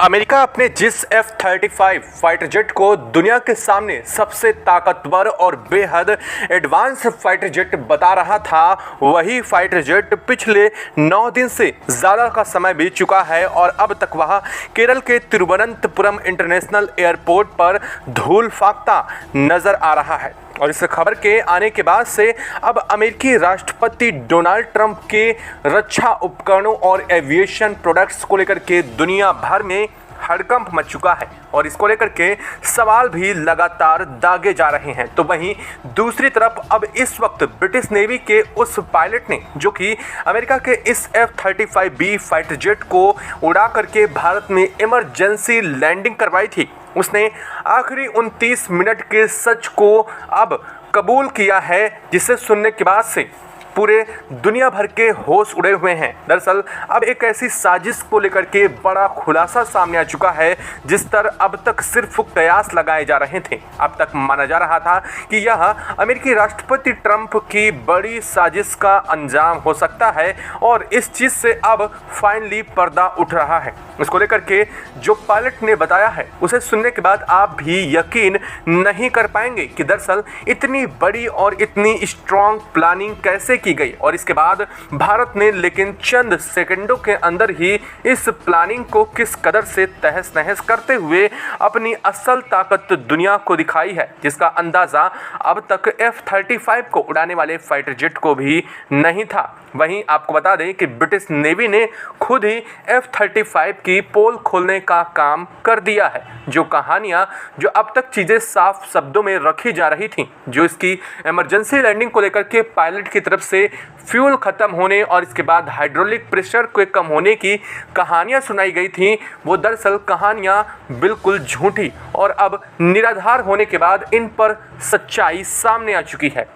America अपने जिस F-35 fighter jet को दुनिया के सामने सबसे ताकतवर और बेहद एडवांस फाइटर जेट बता रहा था, वही फाइटर जेट पिछले 9 दिन से ज़्यादा का समय बीत चुका है और अब तक वह केरल के तिरुवनंतपुरम इंटरनेशनल एयरपोर्ट पर धूल फाकता नजर आ रहा है। और इस खबर के आने के बाद से अब अमेरिकी राष्ट्रपति डोनाल्ड ट्रंप के रक्षा उपकरणों और एविएशन प्रोडक्ट्स को लेकर के दुनिया भर में हड़कंप मच चुका है और इसको लेकर के सवाल भी लगातार दागे जा रहे हैं। तो वहीं दूसरी तरफ अब इस वक्त ब्रिटिश नेवी के उस पायलट ने, जो कि अमेरिका के इस F-35B फाइटर जेट को उड़ा करके भारत में इमरजेंसी लैंडिंग करवाई थी, उसने आखिरी 29 मिनट के सच को अब कबूल किया है, जिसे सुनने के बाद से पूरे दुनिया भर के होश उड़े हुए हैं। दरअसल अब एक ऐसी साजिश को लेकर के बड़ा खुलासा सामने आ चुका है, जिस पर अब तक सिर्फ कयास लगाए जा रहे थे। अब तक माना जा रहा था कि यह अमेरिकी राष्ट्रपति ट्रंप की बड़ी साजिश का अंजाम हो सकता है और इस चीज़ से अब फाइनली पर्दा उठ रहा है। इसको लेकर के जो पायलट ने बताया है, उसे सुनने के बाद आप भी यकीन नहीं कर पाएंगे कि दरअसल इतनी बड़ी और इतनी स्ट्रॉन्ग प्लानिंग कैसे की गई। और इसके बाद भारत ने लेकिन चंद सेकंडों के अंदर ही इस प्लानिंग को किस कदर से तहस नहस करते हुए अपनी असल ताकत दुनिया को दिखाई है, जिसका अंदाजा अब तक F-35 को उड़ाने वाले फाइटर जेट को भी नहीं था। वहीं आपको बता दें कि ब्रिटिश नेवी ने खुद ही F-35 की पोल खोलने का काम कर दिया है। जो कहानियां, जो अब तक चीज़ें साफ शब्दों में रखी जा रही थीं, जो इसकी इमरजेंसी लैंडिंग को लेकर के पायलट की तरफ से फ्यूल ख़त्म होने और इसके बाद हाइड्रोलिक प्रेशर के कम होने की कहानियां सुनाई गई थीं, वो दरअसल कहानियां बिल्कुल झूठी और अब निराधार होने के बाद इन पर सच्चाई सामने आ चुकी है।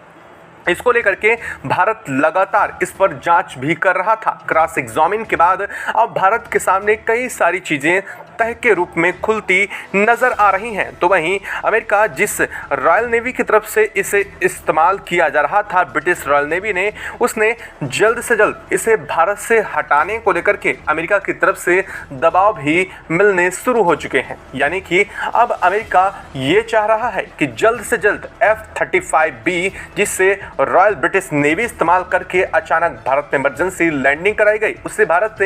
इसको लेकर के भारत लगातार इस पर जांच भी कर रहा था। क्रॉस एग्जामिन के बाद अब भारत के सामने कई सारी चीज़ें तह के रूप में खुलती नज़र आ रही हैं। तो वहीं अमेरिका जिस रॉयल नेवी की तरफ से इसे इस्तेमाल किया जा रहा था, ब्रिटिश रॉयल नेवी ने, उसने जल्द से जल्द इसे भारत से हटाने को लेकर के अमेरिका की तरफ से दबाव भी मिलने शुरू हो चुके हैं। यानी कि अब अमेरिका ये चाह रहा है कि जल्द से जल्द F-35B, जिससे रॉयल ब्रिटिश नेवी इस्तेमाल करके अचानक भारत में इमरजेंसी लैंडिंग कराई गई, उससे भारत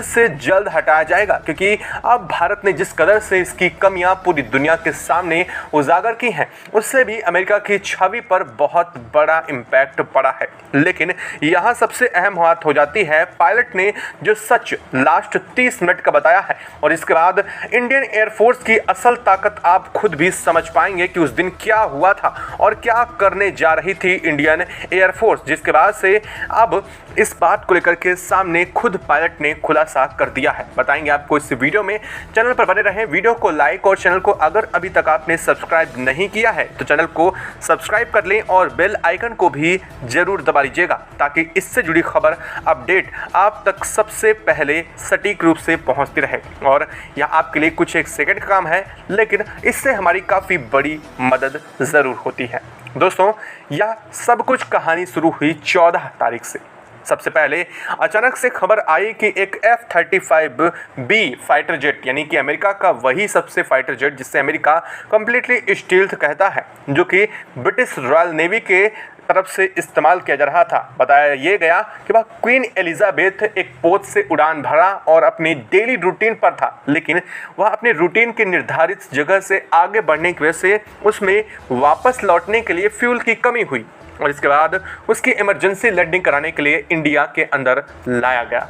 से जल्द हटाया जाएगा। क्योंकि अब भारत ने जिस कदर से इसकी कमियां पूरी दुनिया के सामने उजागर की हैं, उससे भी अमेरिका की छवि पर बहुत बड़ा इम्पैक्ट पड़ा है। लेकिन यहाँ सबसे अहम बात हो जाती है, पायलट ने जो सच लास्ट 30 मिनट का बताया है और इसके बाद इंडियन एयरफोर्स की असल ताकत आप खुद भी समझ पाएंगे कि उस दिन क्या हुआ था और क्या करने जा रही थी इंडियन एयरफोर्स, जिसके बाद से अब इस बात को लेकर के सामने खुद पायलट ने खुलासा कर दिया है। बताएंगे आपको इस वीडियो में। चैनल पर बने रहें, वीडियो को लाइक और चैनल को अगर अभी तक आपने सब्सक्राइब नहीं किया है तो चैनल को सब्सक्राइब कर लें और बेल आइकन को भी जरूर दबा लीजिएगा, ताकि इससे जुड़ी खबर अपडेट आप तक सबसे पहले सटीक रूप से पहुंचती रहे। और यह आपके लिए कुछ एक सेकंड का काम है, लेकिन इससे हमारी काफ़ी बड़ी मदद ज़रूर होती है। दोस्तों, यह सब कुछ कहानी शुरू हुई 14 तारीख से। सबसे पहले अचानक से खबर आई कि एक F-35B फाइटर जेट, यानी कि अमेरिका का वही सबसे फाइटर जेट जिससे अमेरिका कंप्लीटली स्टील्थ कहता है, जो कि ब्रिटिश रॉयल नेवी के तरफ से इस्तेमाल किया जा रहा था। बताया ये गया कि वह क्वीन एलिजाबेथ एक पोत से उड़ान भरा और अपनी डेली रूटीन पर था, लेकिन वह अपने रूटीन के निर्धारित जगह से आगे बढ़ने की वजह से उसमें वापस लौटने के लिए फ्यूल की कमी हुई और इसके बाद उसकी इमरजेंसी लैंडिंग कराने के लिए इंडिया के अंदर लाया गया।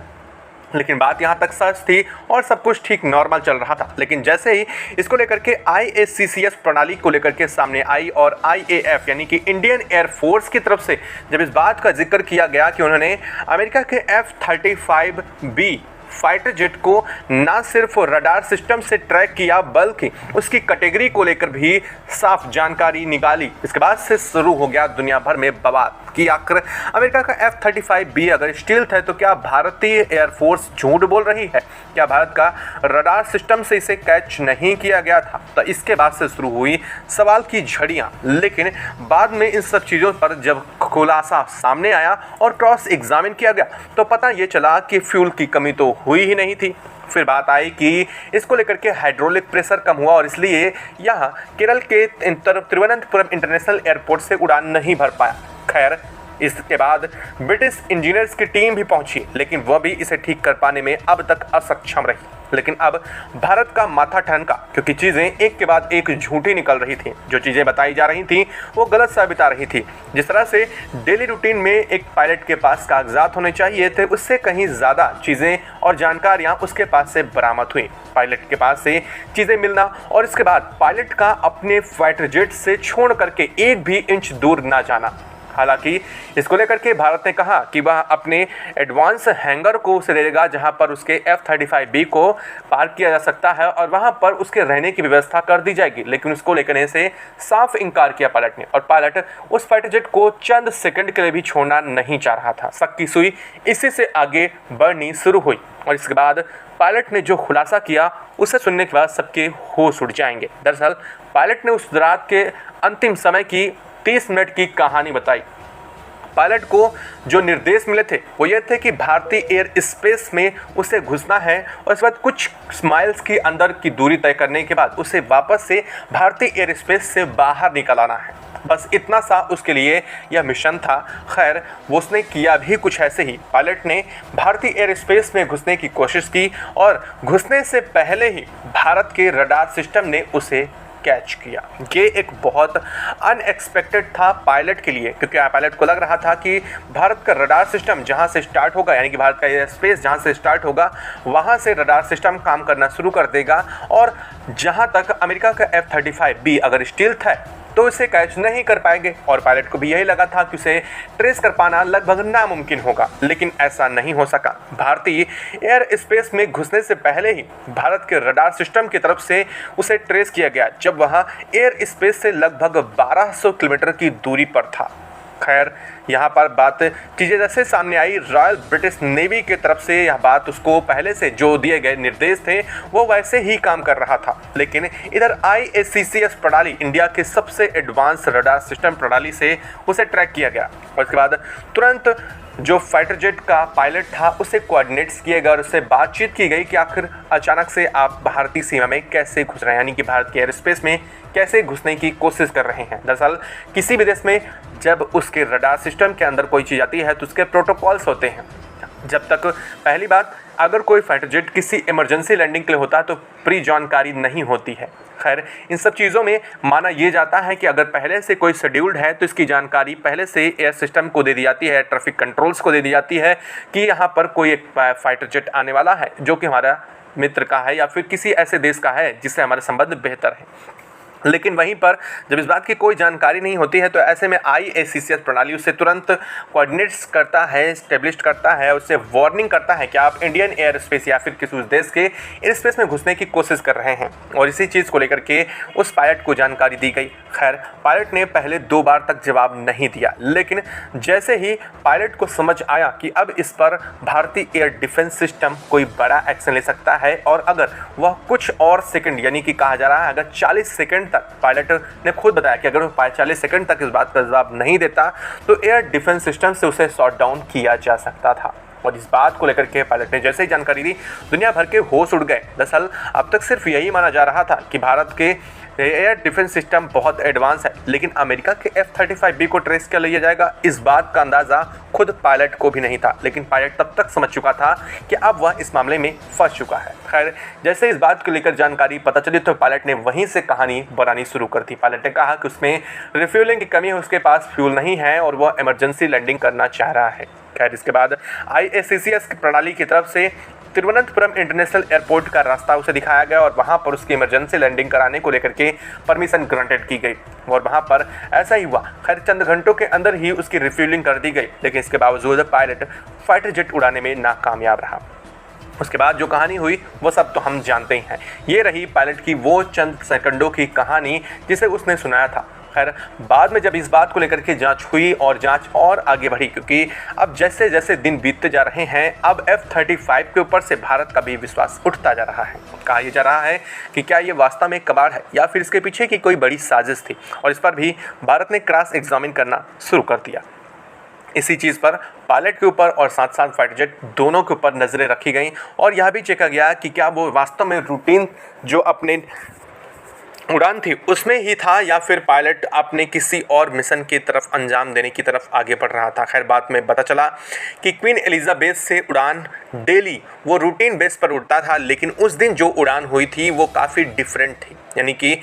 लेकिन बात यहाँ तक सच थी और सब कुछ ठीक नॉर्मल चल रहा था। लेकिन जैसे ही इसको लेकर के IACCS प्रणाली को लेकर के सामने आई और IAF यानी कि इंडियन एयरफोर्स की तरफ से जब इस बात का जिक्र किया गया कि उन्होंने अमेरिका के F-35B फाइटर जेट को ना सिर्फ रडार सिस्टम से ट्रैक किया, बल्कि उसकी कैटेगरी को लेकर भी साफ जानकारी निकाली, इसके बाद से शुरू हो गया दुनिया भर में बवाल कि आखिर अमेरिका का F-35B अगर स्टील्थ है तो क्या भारतीय एयरफोर्स झूठ बोल रही है? क्या भारत का रडार सिस्टम से इसे कैच नहीं किया गया था? तो इसके बाद से शुरू हुई सवाल की झड़ियाँ। लेकिन बाद में इन सब चीज़ों पर जब खुलासा सामने आया और क्रॉस एग्जामिन किया गया तो पता ये चला कि फ्यूल की कमी तो हुई ही नहीं थी फिर बात आई कि इसको लेकर के हाइड्रोलिक प्रेशर कम हुआ और इसलिए यहाँ केरल के तिरुवनंतपुरम इंटरनेशनल एयरपोर्ट से उड़ान नहीं भर पाया। खैर, इसके बाद ब्रिटिश इंजीनियर्स की टीम भी पहुंची, लेकिन वह भी इसे ठीक कर पाने में अब तक असक्षम रही। लेकिन अब भारत का माथा ठनका, क्योंकि चीज़ें एक के बाद एक झूठी निकल रही थी। जो चीज़ें बताई जा रही थी वो गलत साबित आ रही थी। जिस तरह से डेली रूटीन में एक पायलट के पास कागजात होने चाहिए थे, उससे कहीं ज़्यादा चीज़ें और जानकारियाँ उसके पास से बरामद हुई। पायलट के पास से चीज़ें मिलना और इसके बाद पायलट का अपने फाइटर जेट से छोड़ करके एक भी इंच दूर ना जाना। हालांकि इसको लेकर के भारत ने कहा कि वह अपने एडवांस हैंगर को उसे देगा, जहां पर उसके F-35B को पार्क किया जा सकता है और वहां पर उसके रहने की व्यवस्था कर दी जाएगी। लेकिन उसको लेकर से साफ इनकार किया पायलट ने, और पायलट उस फाइटर जेट को चंद सेकंड के लिए भी छोड़ना नहीं चाह रहा था। शक की सुई इसी से आगे बढ़नी शुरू हुई और इसके बाद पायलट ने जो खुलासा किया उसे सुनने के बाद सबके होश उड़ जाएंगे। दरअसल पायलट ने उस रात के अंतिम समय की 30 मिनट की कहानी बताई। पायलट को जो निर्देश मिले थे वो ये थे कि भारतीय एयर स्पेस में उसे घुसना है और इसके बाद कुछ माइल्स की अंदर की दूरी तय करने के बाद उसे वापस से भारतीय एयर स्पेस से बाहर निकल आना है। बस इतना सा उसके लिए यह मिशन था। खैर, वो उसने किया भी कुछ ऐसे ही। पायलट ने भारतीय एयर स्पेस में घुसने की कोशिश की और घुसने से पहले ही भारत के रडार सिस्टम ने उसे कैच किया। ये एक बहुत अनएक्सपेक्टेड था पायलट के लिए, क्योंकि पायलट को लग रहा था कि भारत का रडार सिस्टम जहां से स्टार्ट होगा, यानी कि भारत का एयर स्पेस जहां से स्टार्ट होगा वहां से रडार सिस्टम काम करना शुरू कर देगा और जहां तक अमेरिका का F-35B अगर स्टील्थ है तो इसे कैच नहीं कर पाएंगे। और पायलट को भी यही लगा था कि उसे ट्रेस कर पाना लगभग नामुमकिन होगा, लेकिन ऐसा नहीं हो सका। भारतीय एयर स्पेस में घुसने से पहले ही भारत के रडार सिस्टम की तरफ से उसे ट्रेस किया गया, जब वह एयर स्पेस से लगभग 1200 किलोमीटर की दूरी पर था। खैर, यहाँ पर बात चीज़ें जैसे सामने आई, रॉयल ब्रिटिश नेवी की तरफ से यह बात उसको पहले से जो दिए गए निर्देश थे वो वैसे ही काम कर रहा था। लेकिन इधर IACCS प्रणाली, इंडिया के सबसे एडवांस रडार सिस्टम प्रणाली से उसे ट्रैक किया गया और उसके बाद तुरंत जो फाइटर जेट का पायलट था उसे कोऑर्डिनेट्स किए गए और उससे बातचीत की गई कि आखिर अचानक से आप भारतीय सीमा में कैसे घुस रहे हैं, यानी कि भारत के एयर स्पेस में कैसे घुसने की कोशिश कर रहे हैं। दरअसल किसी भी देश में जब उसके रडार सिस्टम के अंदर कोई चीज़ आती है तो उसके प्रोटोकॉल्स होते हैं। जब तक पहली बात, अगर कोई फाइटर जेट किसी इमरजेंसी लैंडिंग के लिए होता है तो प्री जानकारी नहीं होती है। खैर, इन सब चीज़ों में माना यह जाता है कि अगर पहले से कोई शेड्यूल्ड है तो इसकी जानकारी पहले से एयर सिस्टम को दे दी जाती है, ट्रैफिक कंट्रोल्स को दे दी जाती है कि यहाँ पर कोई एक फाइटर जेट आने वाला है जो कि हमारा मित्र का है या फिर किसी ऐसे देश का है जिससे हमारे संबंध बेहतर है। लेकिन वहीं पर जब इस बात की कोई जानकारी नहीं होती है तो ऐसे में IACCS प्रणाली उससे तुरंत कोऑर्डिनेट्स करता है, स्टेब्लिश करता है, उससे वार्निंग करता है कि आप इंडियन एयर स्पेस या फिर किसी उस देश के एयर स्पेस में घुसने की कोशिश कर रहे हैं। और इसी चीज़ को लेकर के उस पायलट को जानकारी दी गई। खैर, पायलट ने पहले 2 बार तक जवाब नहीं दिया, लेकिन जैसे ही पायलट को समझ आया कि अब इस पर भारतीय एयर डिफेंस सिस्टम कोई बड़ा एक्शन ले सकता है और अगर वह कुछ और सेकंड, यानी कि कहा जा रहा है अगर 40 सेकंड तक, पायलट ने खुद बताया कि अगर वह 40 सेकंड तक इस बात का जवाब नहीं देता तो एयर डिफेंस सिस्टम से उसे शॉट डाउन किया जा सकता था। और इस बात को लेकर के पायलट ने जैसे ही जानकारी दी, दुनिया भर के होश उड़ गए। दरअसल अब तक सिर्फ यही माना जा रहा था कि भारत के एयर डिफेंस सिस्टम बहुत एडवांस है, लेकिन अमेरिका के F-35B को ट्रेस कर लिया जाएगा, इस बात का अंदाज़ा खुद पायलट को भी नहीं था। लेकिन पायलट तब तक समझ चुका था कि अब वह इस मामले में फंस चुका है। खैर, जैसे इस बात को लेकर जानकारी पता चली तो पायलट ने वहीं से कहानी बनानी शुरू कर दी। पायलट ने कहा कि उसमें रिफ्यूलिंग की कमी है, उसके पास फ्यूल नहीं है और वह इमरजेंसी लैंडिंग करना चाह रहा है। खैर, इसके बाद IACCS की प्रणाली की तरफ से तिरुवनंतपुरम इंटरनेशनल एयरपोर्ट का रास्ता उसे दिखाया गया और वहां पर उसकी इमरजेंसी लैंडिंग कराने को लेकर के परमिशन ग्रांटेड की गई और वहां पर ऐसा ही हुआ। खैर, चंद घंटों के अंदर ही उसकी रिफ्यूलिंग कर दी गई, लेकिन इसके बावजूद पायलट फाइटर जेट उड़ाने में नाकामयाब रहा। उसके बाद जो कहानी हुई वो सब तो हम जानते ही हैं। ये रही पायलट की वो चंद सेकंडों की कहानी जिसे उसने सुनाया था। खैर, बाद में जब इस बात को लेकर के जांच हुई और जांच और आगे बढ़ी, क्योंकि अब जैसे जैसे दिन बीतते जा रहे हैं अब F-35 के ऊपर से भारत का भी विश्वास उठता जा रहा है। कहा यह जा रहा है कि क्या ये वास्तव में कबाड़ है या फिर इसके पीछे की कोई बड़ी साजिश थी, और इस पर भी भारत ने क्रॉस एग्जामिन करना शुरू कर दिया। इसी चीज़ पर पायलट के ऊपर और साथ साथ फाइटर जेट दोनों के ऊपर नज़रें रखी गई और यह भी चेका गया कि क्या वो वास्तव में रूटीन जो अपने उड़ान थी उसमें ही था या फिर पायलट अपने किसी और मिशन की तरफ अंजाम देने की तरफ आगे बढ़ रहा था। खैर बाद में पता चला कि क्वीन एलिजाबेथ से उड़ान डेली वो रूटीन बेस पर उड़ता था, लेकिन उस दिन जो उड़ान हुई थी वो काफ़ी डिफरेंट थी। यानी कि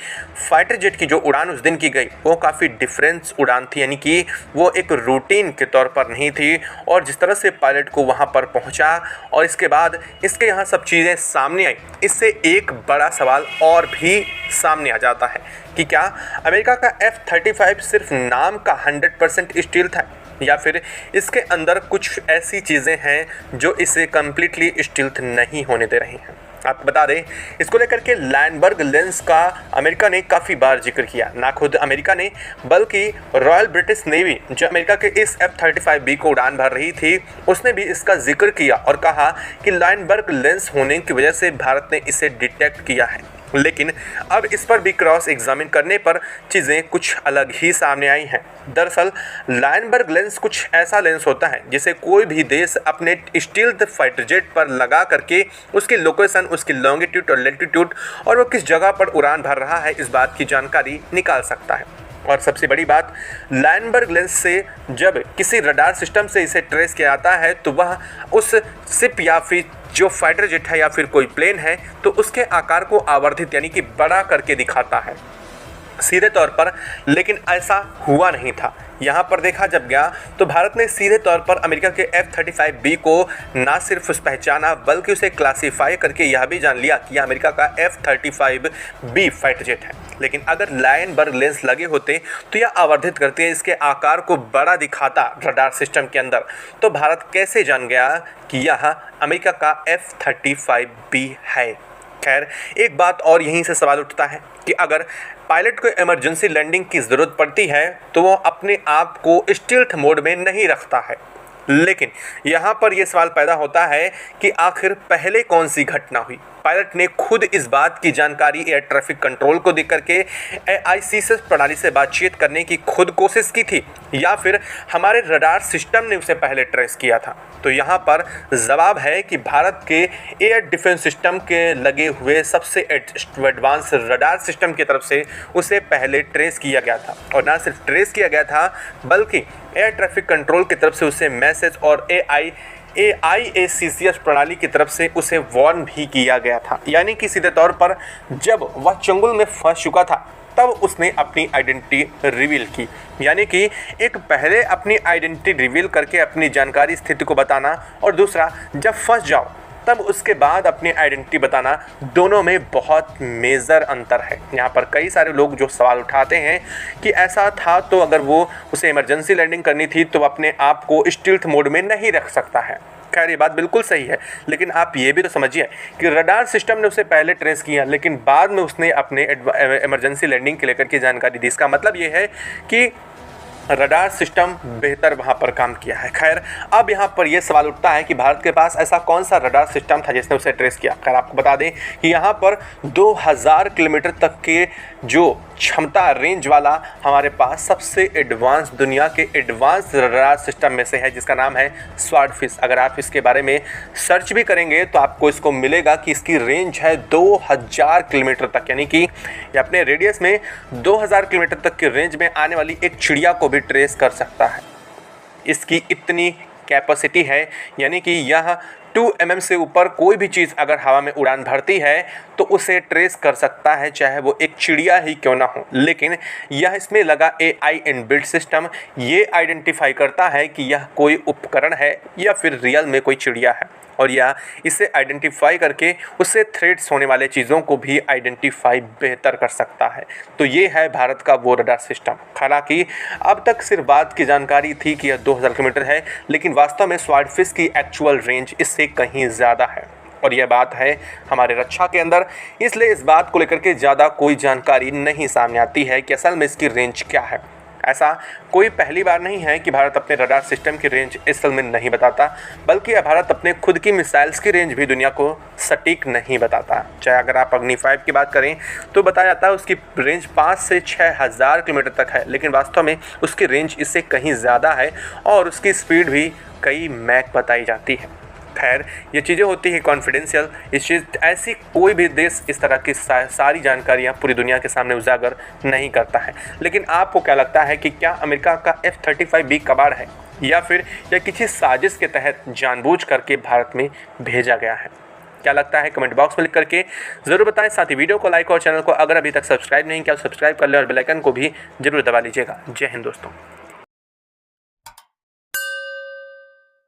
फाइटर जेट की जो उड़ान उस दिन की गई वो काफ़ी डिफरेंस उड़ान थी, यानी कि वो एक रूटीन के तौर पर नहीं थी। और जिस तरह से पायलट को वहाँ पर पहुँचा और इसके बाद इसके यहाँ सब चीज़ें सामने आई, इससे एक बड़ा सवाल और भी सामने आ जाता है कि क्या अमेरिका का F-35 सिर्फ नाम का 100% स्टील्थ है या फिर इसके अंदर कुछ ऐसी चीज़ें हैं जो इसे कम्प्लीटली स्टील्थ नहीं होने दे रही हैं। आपको बता दें, इसको लेकर के लैंडबर्ग लेंस का अमेरिका ने काफ़ी बार जिक्र किया। ना खुद अमेरिका ने बल्कि रॉयल ब्रिटिश नेवी जो अमेरिका के इस F-35B को उड़ान भर रही थी उसने भी इसका जिक्र किया और कहा कि लैंडबर्ग लेंस होने की वजह से भारत ने इसे डिटेक्ट किया है। लेकिन अब इस पर भी क्रॉस एग्जामिन करने पर चीज़ें कुछ अलग ही सामने आई हैं। दरअसल लायनबर्ग लेंस कुछ ऐसा लेंस होता है जिसे कोई भी देश अपने स्टील्थ फाइटर जेट पर लगा करके उसकी लोकेशन, उसकी लॉन्गिट्यूड और लैटिट्यूड और वो किस जगह पर उड़ान भर रहा है इस बात की जानकारी निकाल सकता है। और सबसे बड़ी बात, लायनबर्ग लेंस से जब किसी रडार सिस्टम से इसे ट्रेस किया जाता है तो वह उस शिप या फिर जो फाइटर जेट है या फिर कोई प्लेन है तो उसके आकार को आवर्धित यानी कि बड़ा करके दिखाता है सीधे तौर पर। लेकिन ऐसा हुआ नहीं था। यहाँ पर देखा जब गया तो भारत ने सीधे तौर पर अमेरिका के F-35B को ना सिर्फ पहचाना बल्कि उसे क्लासीफाई करके यह भी जान लिया कि यह अमेरिका का F-35B फाइटर जेट है। लेकिन अगर लायनबर्ग लेंस लगे होते तो यह आवर्धित करते इसके आकार को बड़ा दिखाता रडार सिस्टम के अंदर, तो भारत कैसे जान गया कि यह अमेरिका का F-35B है। खैर एक बात और यहीं से सवाल उठता है कि अगर पायलट को इमरजेंसी लैंडिंग की ज़रूरत पड़ती है तो वो अपने आप को स्टील्थ मोड में नहीं रखता है। लेकिन यहाँ पर यह सवाल पैदा होता है कि आखिर पहले कौन सी घटना हुई। पायलट ने खुद इस बात की जानकारी एयर ट्रैफिक कंट्रोल को दे करके AICS प्रणाली से बातचीत करने की खुद कोशिश की थी या फिर हमारे रडार सिस्टम ने उसे पहले ट्रेस किया था। तो यहाँ पर जवाब है कि भारत के एयर डिफेंस सिस्टम के लगे हुए सबसे एडवांस रडार सिस्टम की तरफ से उसे पहले ट्रेस किया गया था। और ना सिर्फ ट्रेस किया गया था बल्कि एयर ट्रैफिक कंट्रोल की तरफ से उसे मैसेज और AICS प्रणाली की तरफ से उसे वार्न भी किया गया था। यानी कि सीधे तौर पर जब वह चंगुल में फंस चुका था तब उसने अपनी आइडेंटिटी रिवील की। यानी कि एक पहले अपनी आइडेंटिटी रिवील करके अपनी जानकारी स्थिति को बताना और दूसरा जब फंस जाओ तब उसके बाद अपनी आइडेंटिटी बताना, दोनों में बहुत मेजर अंतर है। यहाँ पर कई सारे लोग जो सवाल उठाते हैं कि ऐसा था तो अगर वो उसे इमरजेंसी लैंडिंग करनी थी तो अपने आप को स्टील्थ मोड में नहीं रख सकता है। खैर ये बात बिल्कुल सही है, लेकिन आप ये भी तो समझिए कि रडार सिस्टम ने उसे पहले ट्रेस किया लेकिन बाद में उसने अपने इमरजेंसी लैंडिंग के लेकर के जानकारी दी। इसका मतलब ये है कि रडार सिस्टम बेहतर वहाँ पर काम किया है। खैर अब यहाँ पर यह सवाल उठता है कि भारत के पास ऐसा कौन सा रडार सिस्टम था जिसने उसे ट्रेस किया। खैर आपको बता दें कि यहाँ पर 2000 किलोमीटर तक के जो क्षमता रेंज वाला हमारे पास सबसे एडवांस, दुनिया के एडवांस रडार सिस्टम में से है जिसका नाम है स्वॉर्डफिश। अगर आप इसके बारे में सर्च भी करेंगे तो आपको इसको मिलेगा कि इसकी रेंज है 2000 किलोमीटर तक, यानी कि अपने रेडियस में 2000 किलोमीटर तक की रेंज में आने वाली एक चिड़िया को भी ट्रेस कर सकता है। इसकी इतनी कैपेसिटी है, यानी कि यह 2 mm से ऊपर कोई भी चीज़ अगर हवा में उड़ान भरती है तो उसे ट्रेस कर सकता है, चाहे वो एक चिड़िया ही क्यों ना हो। लेकिन यह इसमें लगा AI इनबिल्ट सिस्टम ये आइडेंटिफाई करता है कि यह कोई उपकरण है या फिर रियल में कोई चिड़िया है, और यह इसे आइडेंटिफाई करके उससे थ्रेट्स होने वाले चीज़ों को भी आइडेंटिफाई बेहतर कर सकता है। तो ये है भारत का वो रडार सिस्टम। हालांकि अब तक सिर्फ बात की जानकारी थी कि यह 2000 किलोमीटर है, लेकिन वास्तव में स्वॉर्डफिश की एक्चुअल रेंज इससे कहीं ज़्यादा है और यह बात है हमारे रक्षा के अंदर, इसलिए इस बात को लेकर के ज़्यादा कोई जानकारी नहीं सामने आती है कि असल में इसकी रेंज क्या है। ऐसा कोई पहली बार नहीं है कि भारत अपने रडार सिस्टम की रेंज इस साल में नहीं बताता, बल्कि भारत अपने खुद की मिसाइल्स की रेंज भी दुनिया को सटीक नहीं बताता। चाहे अगर आप अग्नि 5 की बात करें तो बताया जाता है उसकी रेंज 5 से 6,000 किलोमीटर तक है, लेकिन वास्तव में उसकी रेंज इससे कहीं ज़्यादा है और उसकी स्पीड भी कई मैक बताई जाती है। खैर, ये चीज़ें होती हैं कॉन्फिडेंशियल। इस चीज़ ऐसी कोई भी देश इस तरह की सारी जानकारियाँ पूरी दुनिया के सामने उजागर नहीं करता है। लेकिन आपको क्या लगता है कि क्या अमेरिका का F-35B कबाड़ है या फिर यह किसी साजिश के तहत जानबूझ करके भारत में भेजा गया है? क्या लगता है कमेंट बॉक्स में लिख करके ज़रूर बताएं। साथ ही वीडियो को लाइक और चैनल को अगर अभी तक सब्सक्राइब नहीं किया तो सब्सक्राइब कर लें और बेल आइकन को भी जरूर दबा लीजिएगा। जय हिंद दोस्तों।